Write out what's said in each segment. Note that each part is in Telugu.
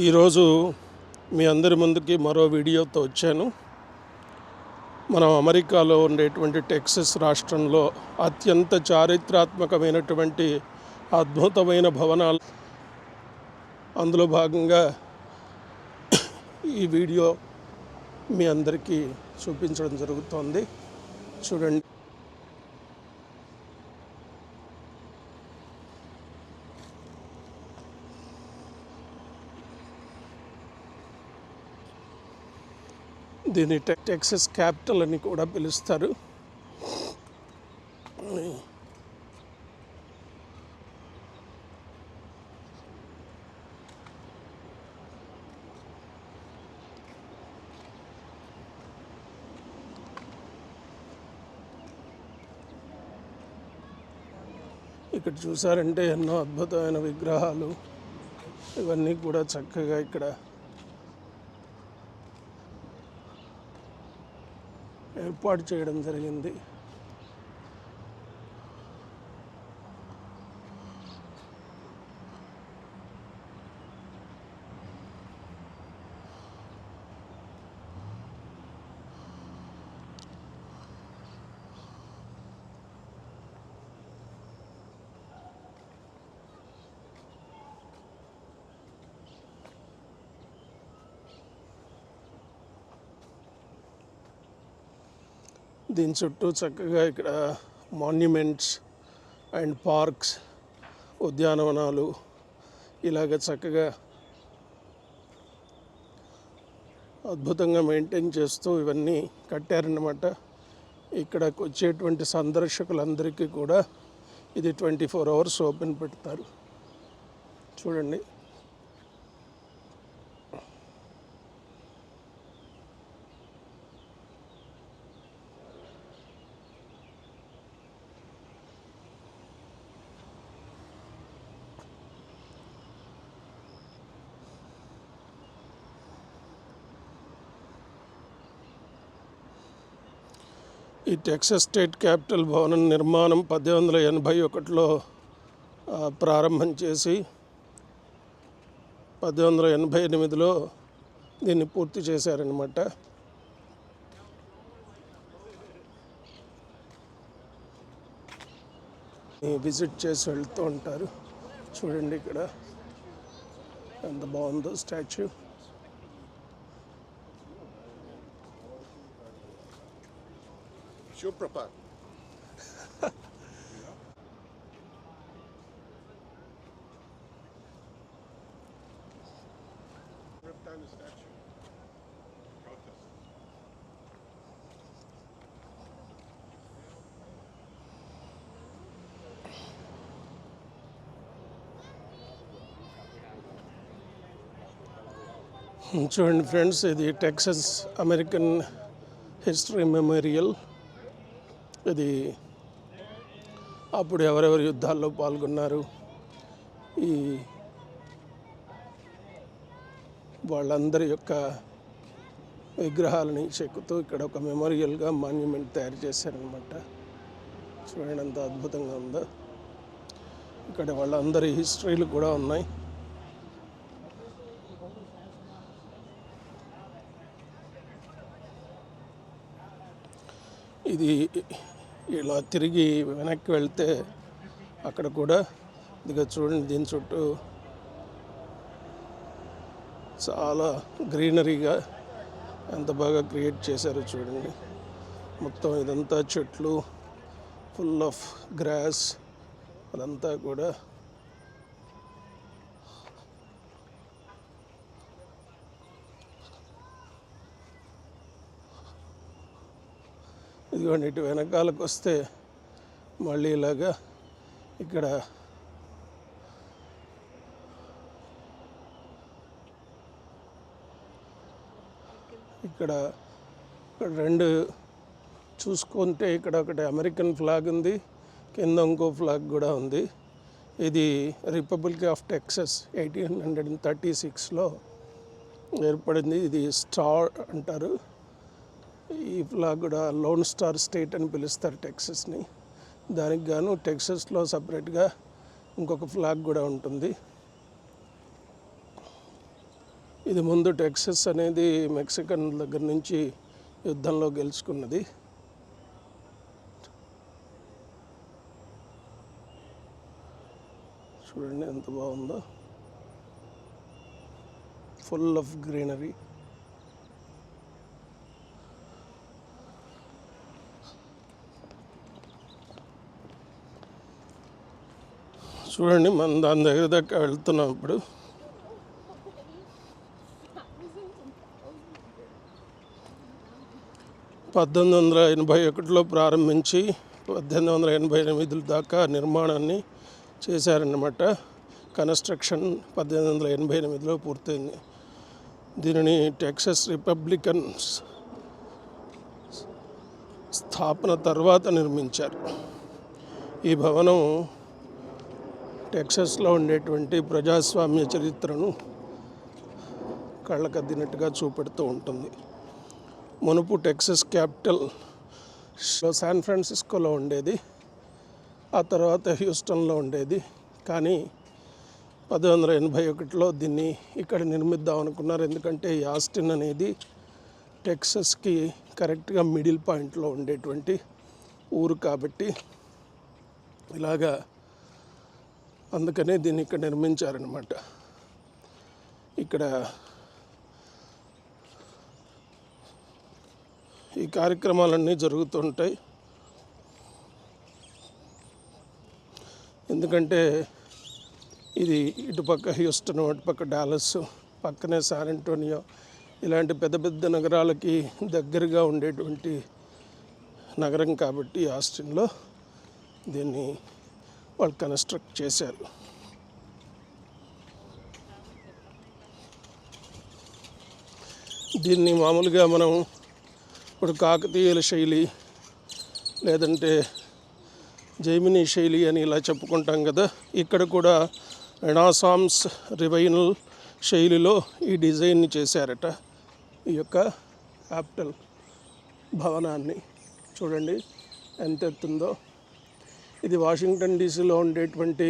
ఈరోజు మీ అందరి ముందుకి మరో వీడియోతో వచ్చాను. మనం అమెరికాలో ఉండేటువంటి టెక్సస్ రాష్ట్రంలో అత్యంత చారిత్రాత్మకమైనటువంటి అద్భుతమైన భవనాలు, అందులో భాగంగా ఈ వీడియో మీ అందరికీ చూపించడం జరుగుతోంది. చూడండి. దీన్ని టెక్సస్ క్యాపిటల్ అని కూడా పిలుస్తారు. ఇక్కడ చూసారంటే ఎన్నో అద్భుతమైన విగ్రహాలు ఇవన్నీ కూడా చక్కగా ఇక్కడ ఏర్పాటు చేయడం జరిగింది. దీని చుట్టూ చక్కగా ఇక్కడ మాన్యుమెంట్స్ అండ్ పార్క్స్, ఉద్యానవనాలు ఇలాగ చక్కగా అద్భుతంగా మెయింటైన్ చేస్తూ ఇవన్నీ కట్టారన్నమాట. ఇక్కడికి వచ్చేటువంటి సందర్శకులందరికీ కూడా ఇది 24 hours ఓపెన్ పెడతారు. చూడండి. ఈ టెక్సస్ స్టేట్ క్యాపిటల్ భవనం నిర్మాణం 1881లో ప్రారంభం చేసి 1888లో దీన్ని పూర్తి చేశారనమాట. విజిట్ చేసి వెళ్తూ ఉంటారు. చూడండి ఇక్కడ ఎంత బాగుందో statue. Shubhrapad. Rip down the statue. Protest. చూడండి ఫ్రెండ్స్, ఇది టెక్సస్ అమెరికన్ హిస్టరీ మెమోరియల్. ఇది అప్పుడు ఎవరెవరు యుద్ధాల్లో పాల్గొన్నారు, ఈ వాళ్ళందరి యొక్క విగ్రహాలని చెక్కుతూ ఇక్కడ ఒక మెమోరియల్గా మాన్యుమెంట్ తయారు చేశారనమాట. చూడండి ఎంత అద్భుతంగా ఉందో. ఇక్కడ వాళ్ళందరి హిస్టరీలు కూడా ఉన్నాయి. ఇది ఇలా తిరిగి వెనక్కి వెళ్తే అక్కడ కూడా ఇదిగా చూడండి, దీని చుట్టూ చాలా గ్రీనరీగా ఎంత బాగా క్రియేట్ చేశారో చూడండి. మొత్తం ఇదంతా చెట్లు, ఫుల్ ఆఫ్ గ్రాస్, అదంతా కూడా ఇదిగోండి. ఇటు వెనకాలకు వస్తే మళ్ళీ ఇలాగా ఇక్కడ ఇక్కడ రెండు చూసుకుంటే ఇక్కడ ఒకటి అమెరికన్ ఫ్లాగ్ ఉంది, కింద ఇంకో ఫ్లాగ్ కూడా ఉంది. ఇది రిపబ్లిక్ ఆఫ్ టెక్సస్ 1836లో ఏర్పడింది. ఇది స్టార్ అంటారు. ఈ ఫ్లాగ్ కూడా లోన్ స్టార్ స్టేట్ అని పిలుస్తారు టెక్సస్ని. దానికి గాను టెక్సస్లో సపరేట్గా ఇంకొక ఫ్లాగ్ కూడా ఉంటుంది. ఇది ముందు టెక్సస్ అనేది మెక్సికన్ దగ్గర నుంచి యుద్ధంలో గెలుచుకున్నది. చూడండి ఎంత బాగుందో, ఫుల్ ఆఫ్ గ్రీనరీ. చూడండి మనం దాని దగ్గర దాకా వెళ్తున్నాం ఇప్పుడు. పద్దెనిమిది వందల 1881లో ప్రారంభించి 1888 దాకా నిర్మాణాన్ని చేశారన్నమాట. కన్స్ట్రక్షన్ 1888లో పూర్తయింది. దీనిని టెక్సస్ రిపబ్లికన్ స్థాపన తర్వాత నిర్మించారు. ఈ భవనం టెక్సస్లో ఉండేటువంటి ప్రజాస్వామ్య చరిత్రను కళ్ళకద్దినట్టుగా చూపెడుతూ ఉంటుంది. మునుపు టెక్సస్ క్యాపిటల్ శాన్ ఫ్రాన్సిస్కోలో ఉండేది, ఆ తర్వాత హ్యూస్టన్లో ఉండేది. కానీ 1881లో దీన్ని ఇక్కడ నిర్మిద్దాం అనుకున్నారు. ఎందుకంటే ఈ ఆస్టిన్ అనేది టెక్సస్కి కరెక్ట్గా మిడిల్ పాయింట్లో ఉండేటువంటి ఊరు కాబట్టి ఇలాగా అందుకనే దీన్ని ఇక్కడ నిర్మించారనమాట. ఇక్కడ ఈ కార్యక్రమాలన్నీ జరుగుతుంటాయి. ఎందుకంటే ఇది ఇటుపక్క హ్యూస్టన్, అటుపక్క డాలస్, పక్కనే శాన్ అంటోనియో, ఇలాంటి పెద్ద పెద్ద నగరాలకి దగ్గరగా ఉండేటువంటి నగరం కాబట్టి ఆస్టిన్లో దీన్ని వాళ్ళు కన్స్ట్రక్ట్ చేశారు. దీన్ని మామూలుగా మనం ఇప్పుడు కాకతీయుల శైలి లేదంటే జైమినీ శైలి అని ఇలా చెప్పుకుంటాం కదా. ఇక్కడ కూడా రెనాసాన్స్ రివైనల్ శైలిలో ఈ డిజైన్ని చేశారట. ఈ యొక్క క్యాపిటల్ భవనాన్ని చూడండి ఎంత ఎత్తుందో. ఇది వాషింగ్టన్ డీసీలో ఉండేటువంటి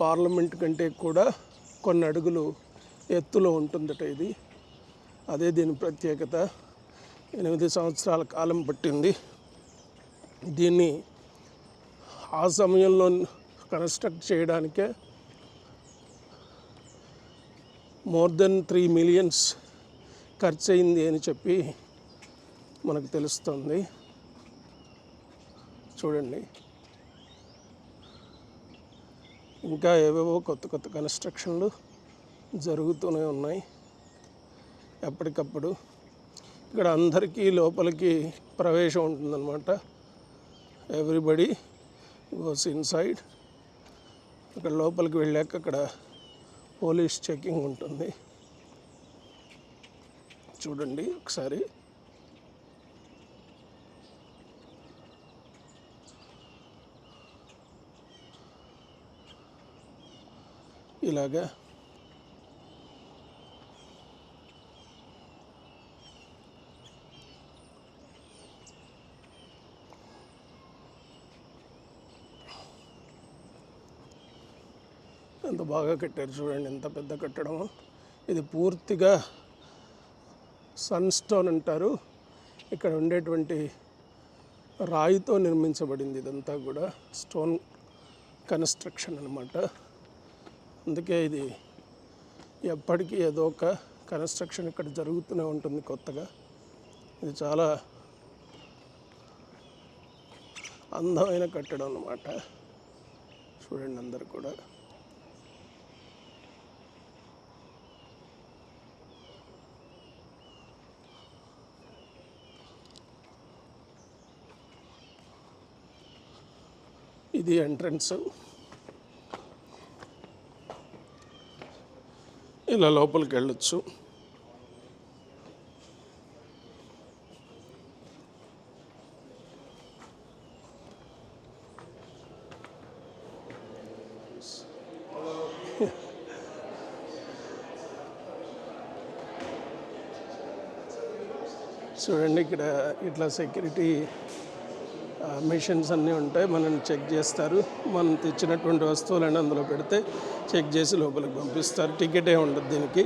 పార్లమెంట్ కంటే కూడా కొన్ని అడుగులు ఎత్తులో ఉంటుందట ఇది. అదే దీని ప్రత్యేకత. 8 సంవత్సరాల కాలం పట్టింది దీన్ని ఆ సమయంలో కన్స్ట్రక్ట్ చేయడానికే. మోర్ దెన్ 3 million ఖర్చు అయింది అని చెప్పి మనకు తెలుస్తుంది. చూడండి ఇంకా ఏవేవో కొత్త కొత్త కన్స్ట్రక్షన్లు జరుగుతూనే ఉన్నాయి ఎప్పటికప్పుడు. ఇక్కడ అందరికీ లోపలికి ప్రవేశం ఉంటుందన్నమాట. Everybody goes inside. అక్కడ లోపలికి వెళ్ళాక అక్కడ పోలీస్ చెకింగ్ ఉంటుంది. చూడండి ఒకసారి. ఇలాగా ఎంత బాగా కట్టారు చూడండి, ఎంత పెద్ద కట్టడం. ఇది పూర్తిగా సన్ స్టోన్ అంటారు. ఇక్కడ ఉండేటువంటి రాయితో నిర్మించబడింది. ఇదంతా కూడా స్టోన్ కన్స్ట్రక్షన్ అన్నమాట. అందుకే ఇది ఎప్పటికీ ఏదో ఒక కన్స్ట్రక్షన్ ఇక్కడ జరుగుతూనే ఉంటుంది కొత్తగా. ఇది చాలా అందమైన కట్టడం అన్నమాట. చూడండి అందరు కూడా. ఇది ఎంట్రన్స్. ఇలా లోపలికి వెళ్ళొచ్చు. చూడండి ఇక్కడ ఇట్లా సెక్యూరిటీ మిషన్స్ అన్నీ ఉంటాయి, మనల్ని చెక్ చేస్తారు. మనం తెచ్చినటువంటి వస్తువులను అందులో పెడితే చెక్ చేసి లోపలికి పంపిస్తారు. టికెటే ఉండదు దీనికి.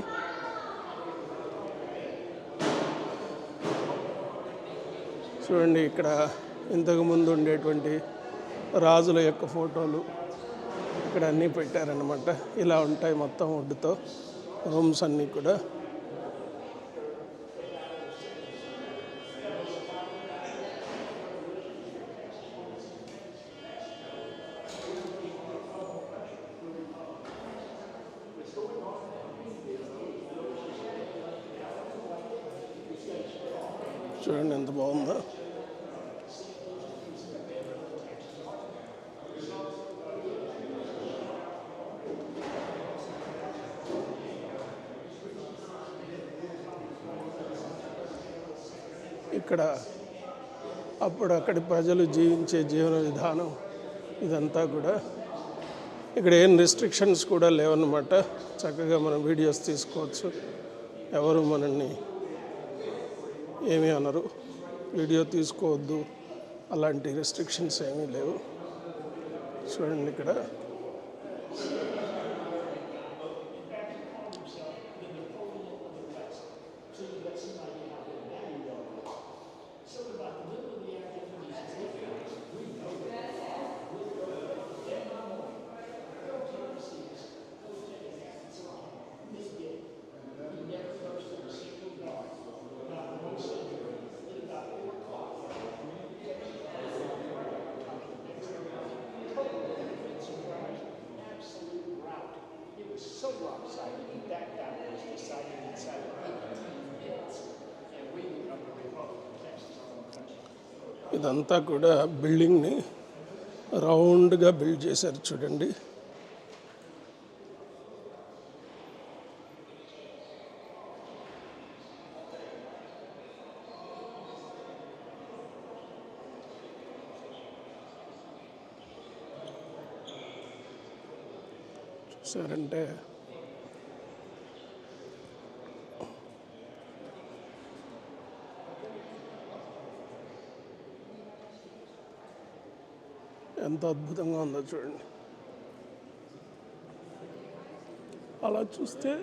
చూడండి, ఇక్కడ ఇంతకుముందు ఉండేటువంటి రాజుల యొక్క ఫోటోలు ఇక్కడ అన్నీ పెట్టారనమాట. ఇలా ఉంటాయి మొత్తం వుడ్తో రూమ్స్ అన్నీ కూడా. చూడండి ఎంత బాగుందో. ఇక్కడ అప్పుడు అక్కడి ప్రజలు జీవించే జీవన విధానం ఇదంతా కూడా. ఇక్కడ ఏం రెస్ట్రిక్షన్స్ కూడా లేవన్నమాట. చక్కగా మనం వీడియోస్ తీసుకోవచ్చు, ఎవరు మనల్ని ఏమీ అనరు. వీడియో తీసుకోవద్దు అలాంటి రెస్ట్రిక్షన్స్ ఏమీ లేవు. చూడండి ఇక్కడ So lopsided that that guy was decided inside of 18 minutes, and we went up to Republican Texas our own country. ఇదంతా కూడా బిల్డింగ్ని రౌండ్గా బిల్డ్ చేశారు చూడండి. చూసారంటే ఎంత అద్భుతంగా ఉందో చూడండి. అలా చూస్తే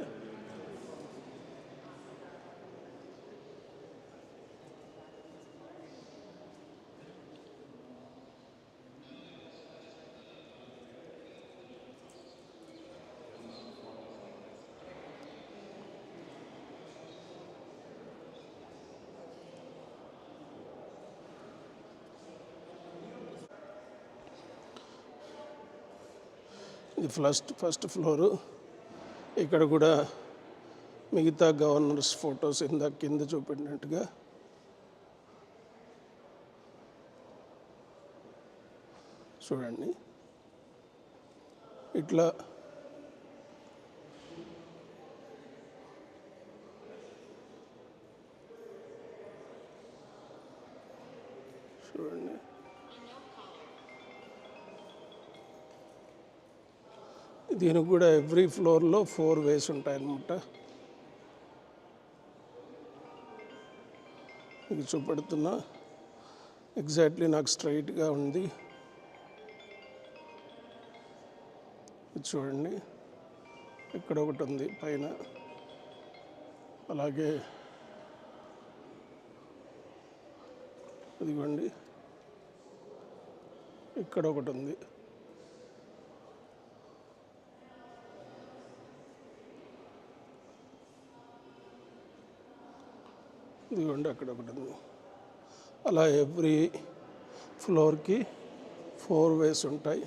ఇది ఫస్ట్ ఫ్లోరు. ఇక్కడ కూడా మిగతా గవర్నర్స్ ఫొటోస్ ఇందాక కింద చూపెట్టినట్టుగా చూడండి. ఇట్లా చూడండి. దీనికి కూడా ఎవ్రీ ఫ్లోర్లో 4 వేస్ ఉంటాయన్నమాట. ఇది చూపెడుతున్నా, ఎగ్జాక్ట్లీ నాకు స్ట్రైట్గా ఉంది. ఇది చూడండి, ఇక్కడ ఒకటి ఉంది పైన, అలాగే ఇదిగోండి ఇక్కడ ఒకటి ఉంది. ఇదిగోండి అక్కడ ఒకటి ఉంది. అలా ఎవ్రీ ఫ్లోర్కి 4 వేస్ ఉంటాయి.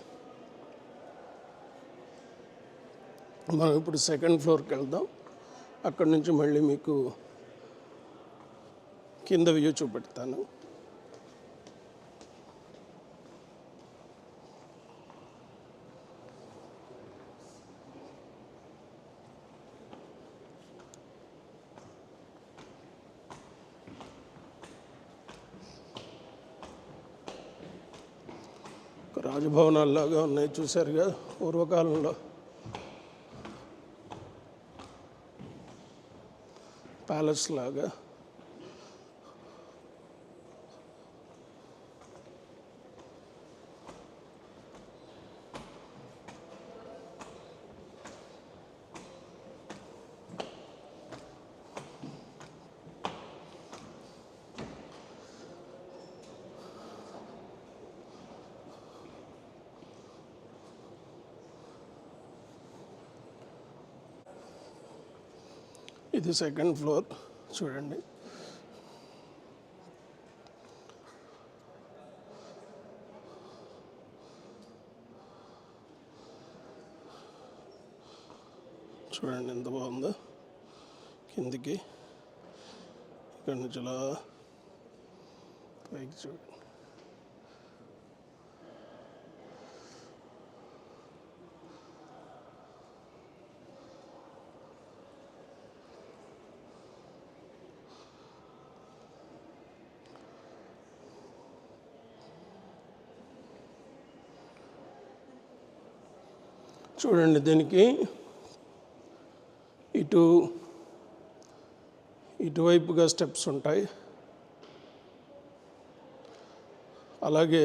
మనం ఇప్పుడు సెకండ్ ఫ్లోర్కి వెళ్దాం. అక్కడి నుంచి మళ్ళీ మీకు కింద వ్యూ చూపెడతాను. రాజభవనాల్లాగా ఉన్నాయి చూసారుగా, పూర్వకాలంలో ప్యాలెస్ లాగా. ఇది సెకండ్ ఫ్లోర్ చూడండి. చూడండి ఎంత బాగుందో. కిందికి ఇక్కడ నుంచి అలా పైకి చూడండి. చూడండి దీనికి ఇటువైపుగా స్టెప్స్ ఉంటాయి. అలాగే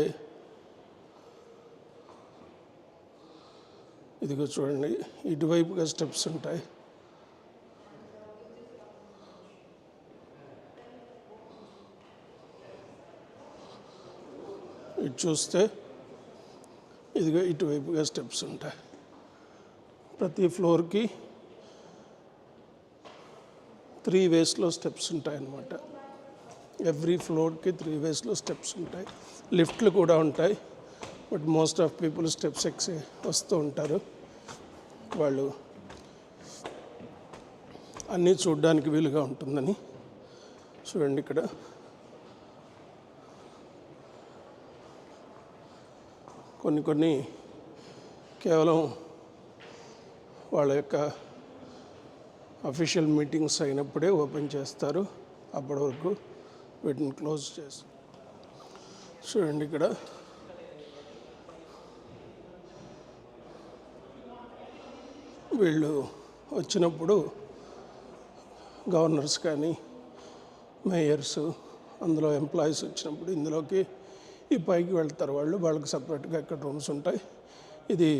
ఇదిగో చూడండి ఇటువైపుగా స్టెప్స్ ఉంటాయి. ఇటు చూస్తే ఇదిగో ఇటువైపుగా స్టెప్స్ ఉంటాయి. ప్రతి ఫ్లోర్కి 3 వేస్లో స్టెప్స్ ఉంటాయన్నమాట. ఎవ్రీ ఫ్లోర్కి 3 వేస్లో స్టెప్స్ ఉంటాయి. లిఫ్ట్లు కూడా ఉంటాయి. But most of people steps ఎక్కి వస్తూ ఉంటారు. వాళ్ళు అన్నీ చూడడానికి వీలుగా ఉంటుందని. చూడండి ఇక్కడ కొన్ని కేవలం వాళ్ళ యొక్క అఫీషియల్ మీటింగ్స్ అయినప్పుడే ఓపెన్ చేస్తారు. అప్పటి వరకు వీటిని క్లోజ్ చేస్తారు. చూడండి ఇక్కడ వీళ్ళు వచ్చినప్పుడు గవర్నర్స్ కానీ మేయర్స్ అందులో ఎంప్లాయీస్ వచ్చినప్పుడు ఇందులోకి ఈ పైకి వెళ్తారు. వాళ్ళకి సపరేట్గా ఇక్కడ రూమ్స్ ఉంటాయి. ఇది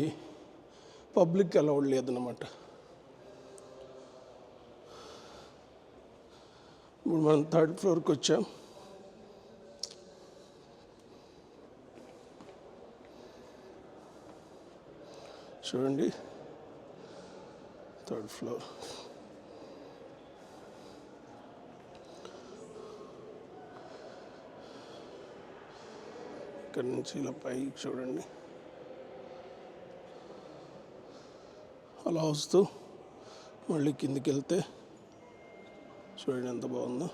పబ్లిక్ అలౌడ్ లేదన్నమాట. ఇప్పుడు మనం 3rd ఫ్లోర్కి వచ్చాం. చూడండి 3rd ఫ్లోర్. ఇక్కడ నుంచి ఇలా పైకి చూడండి. అలా వస్తూ మళ్ళీ కిందికి వెళ్తే చూడండి ఎంత బాగుందో.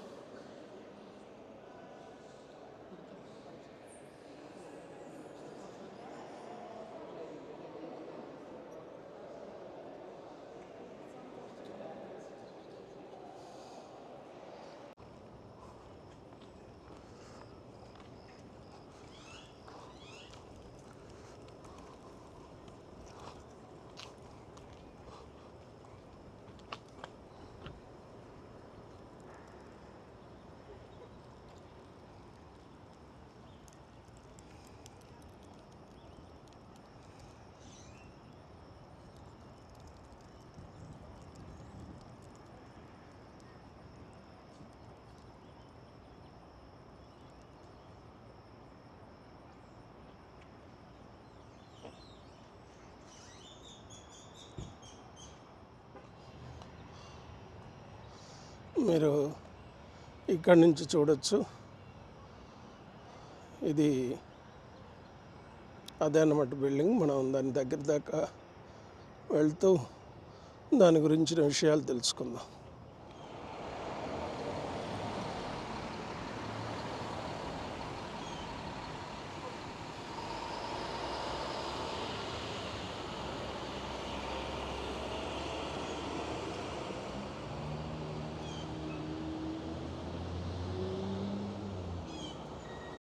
మీరు ఇక్కడి నుంచి చూడొచ్చు. ఇది అదే అన్నమాట బిల్డింగ్. మనం దాని దగ్గర దాకా వెళ్తూ దాని గురించిన విషయాలు తెలుసుకుందాం.